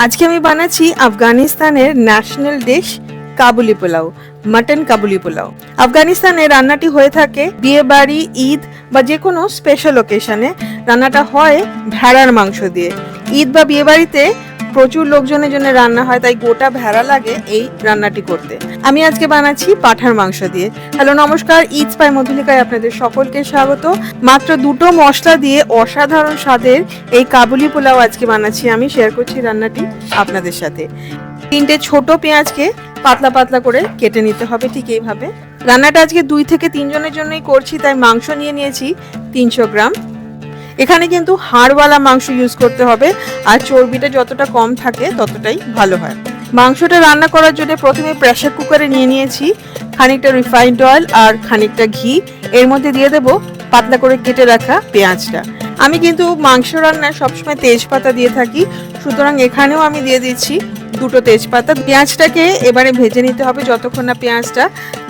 আজকে আমি বানাচ্ছি আফগানিস্তানের ন্যাশনাল ডিশ কাবুলি পোলাও, মাটন কাবুলি পোলাও। আফগানিস্তানে রান্নাটি হয়ে থাকে বিয়ে বাড়ি, ঈদ বা যে কোনো স্পেশাল ওকেশনে। রান্নাটা হয় ভেড়ার মাংস দিয়ে। ঈদ বা বিয়ে বাড়িতে প্রচুর লোকজনের জন্য রান্না হয়, তাই গোটা ভেড়া লাগে এই রান্নাটি করতে। আমি আজকে বানাচ্ছি পাঁঠার মাংস দিয়ে। হ্যালো, নমস্কার, ঈদ স্পাই মধুলিকায় আপনাদের সকলকে স্বাগত। মাত্র দুটো মশলা দিয়ে অসাধারণ স্বাদের এই কাবুলি পোলাও আজকে বানাচ্ছি। আমি শেয়ার করছি রান্নাটি আপনাদের সাথে। 3টে ছোট পেঁয়াজকে পাতলা পাতলা করে কেটে নিতে হবে ঠিক এইভাবে। রান্নাটা আজকে 2 থেকে 3 জনের জন্যই করছি, তাই মাংস নিয়ে নিয়েছি 300 গ্রাম। এখানে কিন্তু হাড়ওয়ালা মাংস ইউজ করতে হবে, আর চর্বিটা যতটা কম থাকে ততটাই ভালো হয়। মাংসটা রান্না করার জন্য প্রথমে প্রেসার কুকারে নিয়ে নিয়েছি খানিকটা রিফাইন্ড অয়েল আর খানিকটা ঘি। এর মধ্যে দিয়ে দেবো পাতলা করে কেটে রাখা পেঁয়াজটা। আমি কিন্তু মাংস রান্নায় সবসময় তেজপাতা দিয়ে থাকি, সুতরাং এখানেও আমি দিয়ে দিচ্ছি 2টো তেজপাতা। পেঁয়াজটাকে এবারে ভেজে নিতে হবে যতক্ষণ না পেঁয়াজটা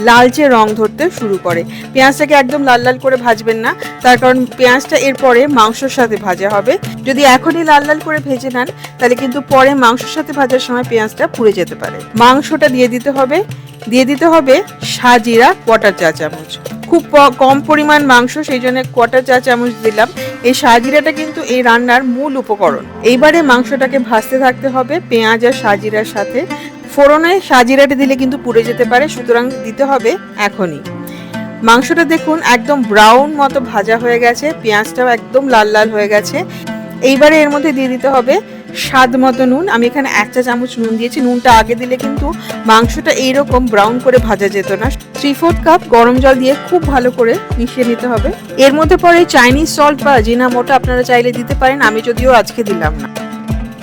লালচে রং ধরতে শুরু করে। পেঁয়াজটাকে একদম লাল লাল করে ভাজবেন না, তার কারণ পেঁয়াজটা এরপরে মাংসের সাথে ভাজা হবে। যদি এখনই লাল লাল করে ভেজে নেন তাহলে কিন্তু পরে মাংসের সাথে ভাজার সময় পেঁয়াজটা পুড়ে যেতে পারে। মাংসটা দিয়ে দিতে হবে সাজিরা কোয়ার্টার চা চামচ। খুব কম পরিমাণ মাংস, সেই জন্য কোয়ার্টার চা চামচ দিলাম। এই সাজিরাটা কিন্তু এই রান্নার মূল উপকরণ। এইবারে মাংসটাকে ভাজতে থাকতে হবে পেঁয়াজ আর সাজিরার সাথে। ফোড়নে সাজিরাটা দিলে কিন্তু পুড়ে যেতে পারে, সুতরাং দিতে হবে এখনই। মাংসটা দেখুন একদম ব্রাউন মতো ভাজা হয়ে গেছে, পেঁয়াজটাও একদম লাল লাল হয়ে গেছে। এইবারে এর মধ্যে দিয়ে দিতে হবে স্বাদ মতো নুন। আমি এখানে 1 চা চামচ নুন দিয়েছি। নুনটা আগে দিলে কিন্তু মাংসটা এইরকম ব্রাউন করে ভাজা যেত না। 3/4 কাপ গরম জল দিয়ে খুব ভালো করে মিশিয়ে নিতে হবে। এর মধ্যে পরে চাইনিজ সল্ট বা জিনামোটো আপনারা চাইলে দিতে পারেন, আমি যদিও আজকে দিলাম না।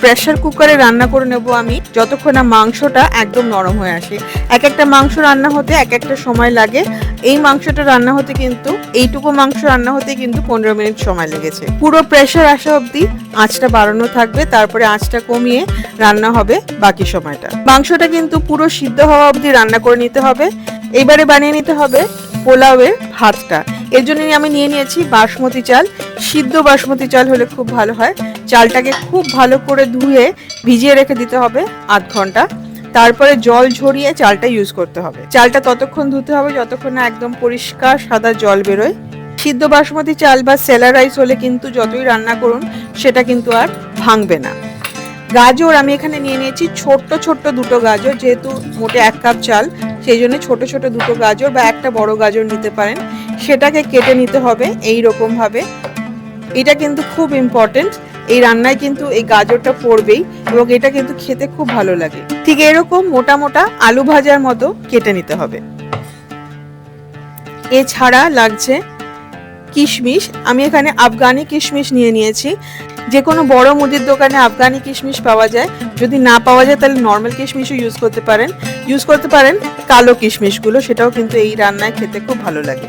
প্রেসার কুকারে রান্না করে নেব আমি যতক্ষণ না মাংসটা একদম নরম হয়ে আসে। এক একটা মাংস রান্না হতে এক একটা সময় লাগে। এই মাংসটা রান্না হতে কিন্তু এইটুকু মাংস রান্না হতে কিন্তু 15 মিনিট সময় লেগেছে। পুরো প্রেসার আসা অবধি আঁচটা বাড়ানো থাকবে, তারপরে আঁচটা কমিয়ে রান্না হবে বাকি সময়টা। মাংসটা কিন্তু পুরো সিদ্ধ হওয়া অবধি রান্না করে নিতে হবে। এবারে বানিয়ে নিতে হবে পোলাওয়ের ভাতটা। এর জন্য আমি নিয়ে নিয়েছি বাসমতি চাল। সিদ্ধ বাসমতি চাল হলে খুব ভালো হয়। চালটাকে খুব ভালো করে ধুয়ে ভিজিয়ে রেখে দিতে হবে আধ ঘন্টা। তারপরে জল ঝরিয়ে চালটা ইউজ করতে হবে। চালটা ততক্ষণ ধুতে হবে যতক্ষণ না একদম পরিষ্কার সাদা জল বেরোয়। সিদ্ধ বাসমতি চাল বা সেলা রাইস হলে কিন্তু যতই রান্না করুন সেটা কিন্তু আর ভাঙবে না। গাজর আমি এখানে নিয়ে নিয়েছি ছোট্ট ছোট্ট 2টো গাজর, যেহেতু মোটে 1 কাপ চাল, সেই জন্য ছোট ছোট 2টো গাজর বা একটা বড় গাজর নিতে পারেন। সেটাকে কেটে নিতে হবে এই রকম ভাবে। এটা কিন্তু খুব ইম্পর্টেন্ট, এই রান্নায় কিন্তু এই গাজরটা পড়বেই এবং এটা কিন্তু খেতে খুব ভালো লাগে। ঠিক এরকম মোটা মোটা আলু ভাজার মতো কেটে নিতে হবে। এছাড়া লাগছে কিশমিশ। আমি এখানে আফগানি কিশমিশ নিয়ে নিয়েছি। যে কোনো বড় মুদির দোকানে আফগানি কিশমিশ পাওয়া যায়। যদি না পাওয়া যায় তাহলে নর্মাল কিশমিশও ইউজ করতে পারেন কালো কিশমিশগুলো, সেটাও কিন্তু এই রান্নায় খেতে খুব ভালো লাগে।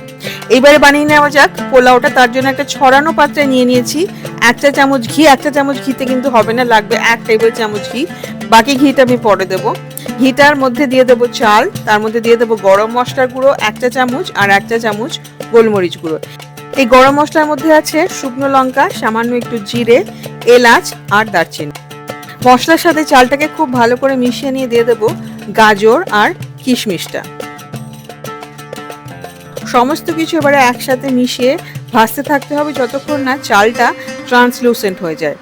এইবারে বানিয়ে নেওয়া যাক পোলাওটা। তার জন্য একটা ছড়ানো পাত্রে নিয়ে নিয়েছি 1 চা চামচ ঘি। 1 চা চামচ ঘিতে কিন্তু হবে না, লাগবে 1 টেবিল চামচ ঘি। বাকি ঘিটা আমি পরে দেবো। ঘিটার মধ্যে দিয়ে দেবো চাল, তার মধ্যে দিয়ে দেবো গরম মশলার গুঁড়ো 1 চা চামচ আর 1 চা চামচ গোলমরিচ গুঁড়ো। এই গরম মশলার মধ্যে আছে শুকনো লঙ্কা, সামান্য একটু জিরে, এলাচ আর দারচিনি। মশলার সাথে চালটাকে খুব ভালো করে মিশিয়ে নিয়ে দিয়ে দেবো গাজর আর কিশমিশটা। সমস্ত কিছু এবারে একসাথে মিশিয়ে ভাজতে থাকতে হবে যতক্ষণ না চালটা ট্রান্সলুসেন্ট হয়ে যায়।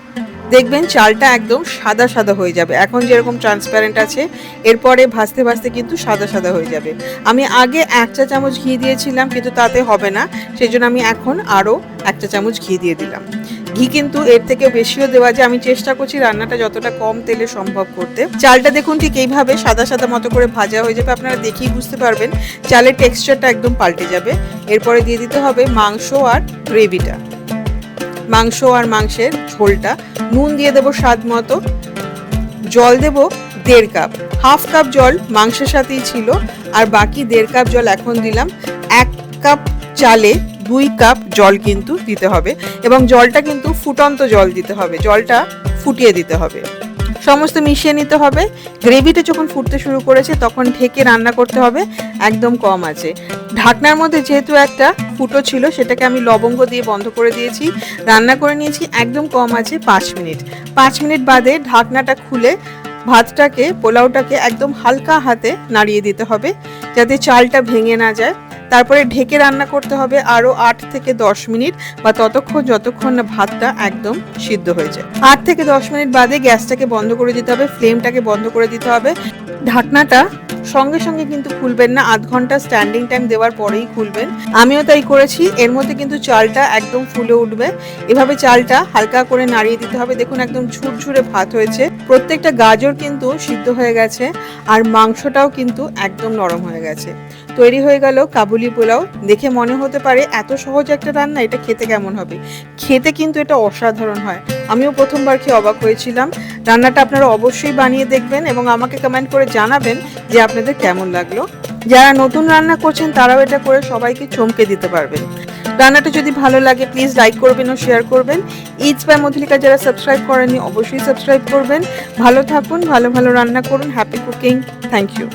দেখবেন চালটা একদম সাদা সাদা হয়ে যাবে। এখন যেরকম ট্রান্সপারেন্ট আছে, এরপরে ভাজতে ভাজতে কিন্তু সাদা সাদা হয়ে যাবে। আমি আগে 1 চা চামচ ঘি দিয়েছিলাম, কিন্তু তাতে হবে না, সেই জন্য আমি এখন আরও 1 চা চামচ ঘি দিয়ে দিলাম। ঘি কিন্তু এর থেকে বেশিও দেওয়া যায়। আমি চেষ্টা করছি রান্নাটা যতটা কম তেলে সম্ভব করতে। চালটা দেখুন ঠিক এইভাবে সাদা সাদা মতো করে ভাজা হয়ে যাবে। আপনারা দেখেই বুঝতে পারবেন চালের টেক্সচারটা একদম পাল্টে যাবে। এরপরে দিয়ে দিতে হবে মাংস আর গ্রেভিটা, মাংস আর মাংসের ঝোলটা। নুন দিয়ে দেবো স্বাদ মতো। জল দেবো 1.5 কাপ। 1/2 কাপ জল মাংসের সাথেই ছিল, আর বাকি 1.5 কাপ জল এখন দিলাম। 1 কাপ চালে 2 কাপ জল কিন্তু দিতে হবে, এবং জলটা কিন্তু ফুটন্ত জল দিতে হবে, জলটা ফুটিয়ে দিতে হবে। সমস্ত মিশিয়ে নিতে হবে। গ্রেভিটা যখন ফুটতে শুরু করেছে তখন ঢেকে রান্না করতে হবে একদম কম আছে। ঢাকনার মধ্যে যেহেতু একটা ফুটো ছিল সেটাকে আমি লবঙ্গ দিয়ে বন্ধ করে দিয়েছি। রান্না করে নিয়েছি একদম কম আছে 5 মিনিট। 5 মিনিট বাদে ঢাকনাটা খুলে ভাতটাকে, পোলাওটাকে একদম হালকা হাতে নাড়িয়ে দিতে হবে যাতে চালটা ভেঙে না যায়। তারপরে ঢেকে রান্না করতে হবে আরও 8 থেকে 10 মিনিট বা যতক্ষণ না ভাতটা একদম সিদ্ধ হয়ে যায়। 8 থেকে 10 মিনিট বাদে গ্যাসটাকে বন্ধ করে দিতে হবে, ফ্লেমটাকে বন্ধ করে দিতে হবে। ঢাকনাটা সঙ্গে সঙ্গে কিন্তু খুলবেন না, আধ ঘন্টা স্ট্যান্ডিং টাইম দেওয়ার পরেই খুলবেন। আমিও তাই করেছি। এর মধ্যে কিন্তু চালটা একদম ফুলে উঠবে। এভাবে চালটা হালকা করে নাড়িয়ে দিতে হবে। দেখুন একদম ঝুরঝুরে ভাত হয়েছে, প্রত্যেকটা গাজর কিন্তু সিদ্ধ হয়ে গেছে আর মাংসটাও কিন্তু একদম নরম হয়ে গেছে। তৈরি হয়ে গেল কাবুলি পোলাও। দেখে মনে হতে পারে এত সহজ একটা রান্না, এটা খেতে কেমন হবে। খেতে কিন্তু এটা অসাধারণ হয়। আমিও প্রথমবার খেয়ে অবাক হয়েছিলাম। রান্নাটা আপনারা অবশ্যই বানিয়ে দেখবেন এবং আমাকে কমেন্ট করে জানাবেন যে আপনাদের কেমন লাগলো। যারা নতুন রান্না করছেন তারাও এটা করে সবাইকে চমকে দিতে পারবেন। রান্নাটা যদি ভালো লাগে প্লিজ লাইক করবেন ও শেয়ার করবেন। ইটস বাই মধুলিকা যারা সাবস্ক্রাইব করেননি অবশ্যই সাবস্ক্রাইব করবেন। ভালো থাকুন, ভালো ভালো রান্না করুন। Happy cooking. Thank you.